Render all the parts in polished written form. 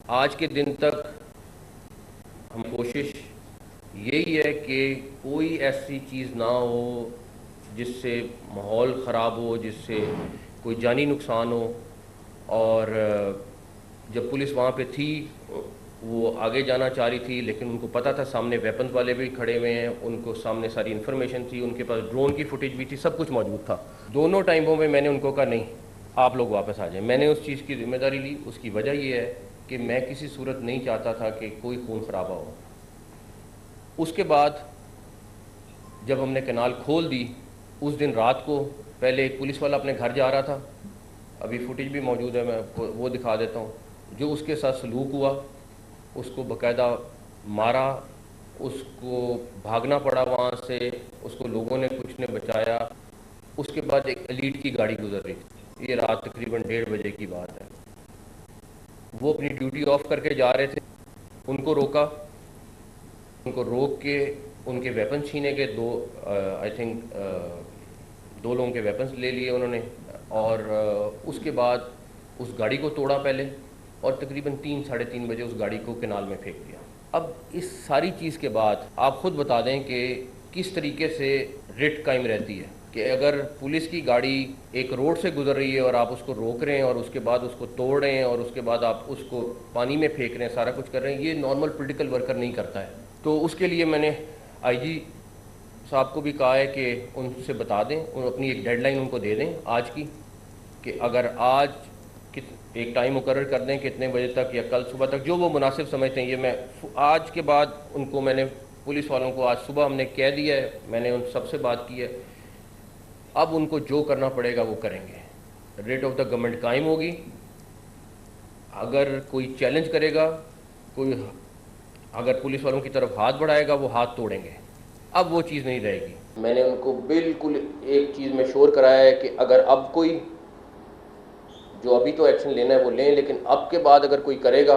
आज के दिन तक हम कोशिश यही है कि कोई ऐसी चीज़ ना हो जिससे माहौल ख़राब हो, जिससे कोई जानी नुकसान हो। और जब पुलिस वहाँ पे थी, वो आगे जाना चाह रही थी, लेकिन उनको पता था सामने वेपन्स वाले भी खड़े हुए हैं, उनको सामने सारी इन्फॉर्मेशन थी, उनके पास ड्रोन की फुटेज भी थी, सब कुछ मौजूद था। दोनों टाइमों में मैंने उनको कहा नहीं, आप लोग वापस आ जाएं। मैंने उस चीज़ की जिम्मेदारी ली। उसकी वजह ये है कि मैं किसी सूरत नहीं चाहता था कि कोई खून खराबा हो। उसके बाद जब हमने कैनाल खोल दी, उस दिन रात को पहले एक पुलिस वाला अपने घर जा रहा था, अभी फुटेज भी मौजूद है, मैं आपको वो दिखा देता हूँ। जो उसके साथ सलूक हुआ, उसको बाकायदा मारा, उसको भागना पड़ा वहाँ से, उसको लोगों ने कुछ ने बचाया। उसके बाद एक एलीट की गाड़ी गुजर रही थी, ये रात तकरीबन 1:30 बजे की बात है। वो अपनी ड्यूटी ऑफ करके जा रहे थे, उनको रोका, उनको रोक के उनके वेपन छीने के दो, आई थिंक दो लोगों के वेपन्स ले लिए उन्होंने। और उसके बाद उस गाड़ी को तोड़ा पहले, और तकरीबन 3 साढ़े 3 बजे उस गाड़ी को कैनाल में फेंक दिया। अब इस सारी चीज़ के बाद आप ख़ुद बता दें कि किस तरीके से रिट कायम रहती है कि अगर पुलिस की गाड़ी एक रोड से गुजर रही है और आप उसको रोक रहे हैं और उसके बाद उसको तोड़ रहे हैं और उसके बाद आप उसको पानी में फेंक रहे हैं, सारा कुछ कर रहे हैं, ये नॉर्मल पॉलिटिकल वर्कर नहीं करता है। तो उसके लिए मैंने आईजी साहब को भी कहा है कि उनसे बता दें, उन अपनी एक डेडलाइन उनको दे दें आज की, कि अगर आज एक टाइम मुकर्रर कर दें कि इतने बजे तक या कल सुबह तक, जो वो मुनासिब समझते हैं। ये मैं आज के बाद उनको, मैंने पुलिस वालों को आज सुबह हमने कह दिया है, मैंने उन सबसे बात की है, अब उनको जो करना पड़ेगा वो करेंगे। रेट ऑफ द गवर्नमेंट कायम होगी। अगर कोई चैलेंज करेगा, कोई अगर पुलिस वालों की तरफ हाथ बढ़ाएगा, वो हाथ तोड़ेंगे। अब वो चीज़ नहीं रहेगी। मैंने उनको बिल्कुल एक चीज़ में श्योर कराया है कि अगर अब कोई, जो अभी तो एक्शन लेना है वो लें, लेकिन अब के बाद अगर कोई करेगा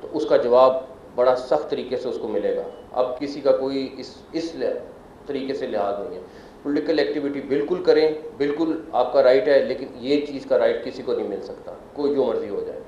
तो उसका जवाब बड़ा सख्त तरीके से उसको मिलेगा। अब किसी का कोई इस तरीके से लिहाज नहीं है। पॉलिटिकल एक्टिविटी बिल्कुल करें, बिल्कुल आपका राइट है, लेकिन ये चीज़ का राइट किसी को नहीं मिल सकता, कोई जो मर्जी हो जाए।